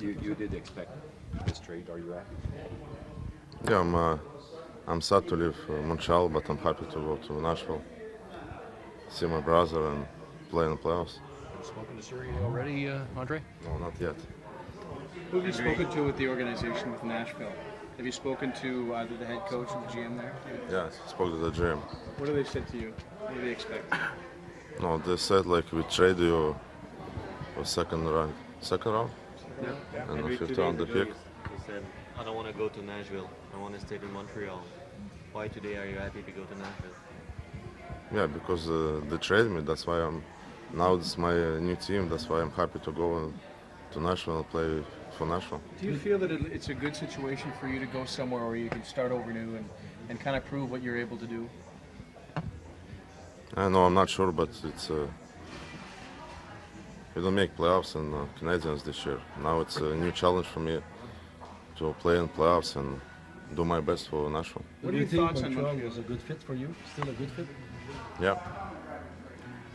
You did expect this trade. Are you happy? Yeah, I'm sad to leave Montreal, but I'm happy to go to Nashville, see my brother, and play in the playoffs. Have you spoken to Sergei already, Andre? No, not yet. Who have you spoken to with the organization with Nashville? Have you spoken to either the head coach or the GM there? Yeah, I spoke to the GM. What do they say to you? What do they expect? No, they said like we trade you for second round, Yeah. and Henry, 2 50 on days the ago, pick. you said, I don't want to go to Nashville. I want to stay in Montreal. Why today are you happy to go to Nashville? Yeah, because they traded me. That's why I'm now. This is my new team. That's why I'm happy to go to Nashville and play for Nashville. Do you feel that it's a good situation for you to go somewhere where you can start over new and kind of prove what you're able to do? I know I'm not sure, but it's we don't make playoffs in Canadians this year. Now it's a new challenge for me to play in playoffs and do my best for Nashville. What Do are you your think thoughts on Montreal Montreal? was a good fit for you? Still a good fit? Yeah.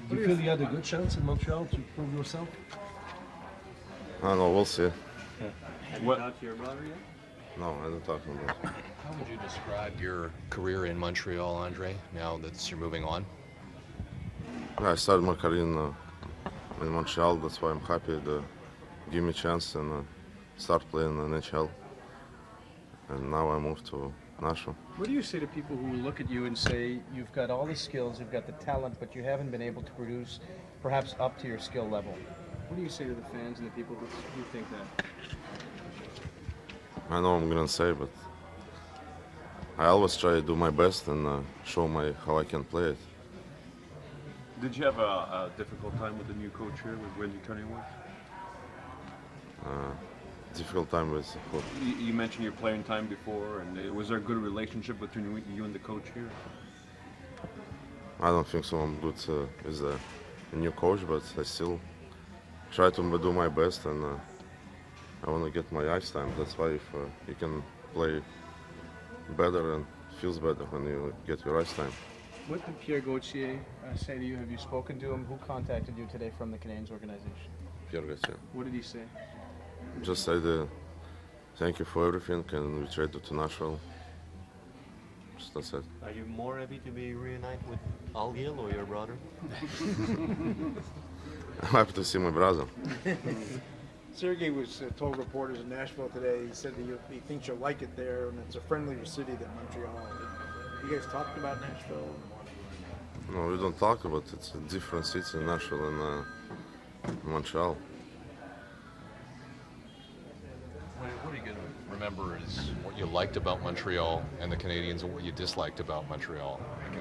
Do you feel you had a good chance in Montreal to prove yourself? I don't know. We'll see. Have you talked to your brother yet? No, I don't talk about it. How would you describe your career in Montreal, Andre, now that you're moving on? Yeah, I started my career in Montreal. That's why I'm happy to give me a chance and start playing in the NHL. And now I moved to Nashville. What do you say to people who look at you and say you've got all the skills, you've got the talent, but you haven't been able to produce perhaps up to your skill level? What do you say to the fans and the people who think that? I know I'm gonna say, but I always try to do my best and show how I can play it. Did you have a difficult time with the new coach here, with Wendy Turning-Wood? Difficult time with foot. You mentioned your playing time before, and was there a good relationship between you and the coach here? I don't think so. I'm good with a new coach, but I still try to do my best, and I want to get my ice time. That's why if you can play better and feels better when you get your ice time. What did Pierre Gauthier say to you? Have you spoken to him? Who contacted you today from the Canadiens organization? Pierre Garcia. What did he say? Just said thank you for everything, and we traded to Nashville. Just that's it. Are you more happy to be reunited with Algiel or your brother? I'm happy to see my brother. Sergei was told reporters in Nashville today, he said that he thinks you'll like it there and it's a friendlier city than Montreal. You guys talked about Nashville? No, we don't talk about it. It's a different city, Nashville and Montreal. What are you going to remember is what you liked about Montreal and the Canadiens and what you disliked about Montreal and the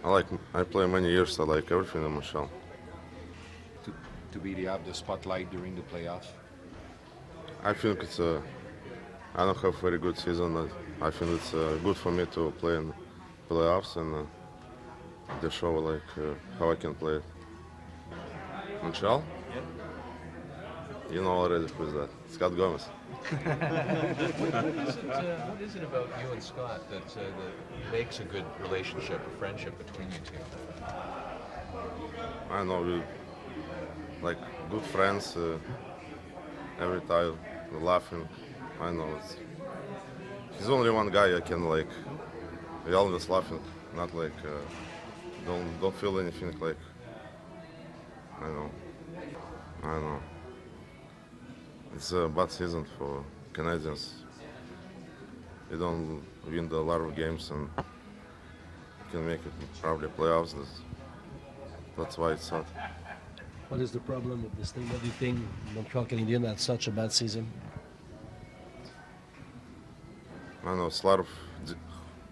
Canadiens? I play many years. I like everything in Montreal. To be the spotlight during the playoffs? I think it's I don't have a very good season. I think it's good for me to play in playoffs and they show how I can play it. Montreal? Yeah. You know already who's that. Scott Gomez. What is it about you and Scott that makes a good relationship, a friendship between you two? I know we like good friends. Every time we're laughing. I know he's only one guy I can like. We always laughing, not like don't feel anything like. I know. It's a bad season for Canadiens. We don't win a lot of games and can make it probably playoffs. That's why it's sad. What is the problem with this thing? What do you think Montreal Canadiens had such a bad season? I know it's a lot of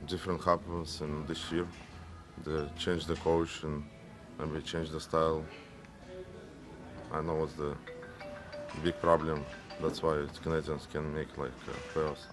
different happens in this year. They changed the coach and maybe changed the style. I know what's the big problem. That's why Canadians can make playoffs.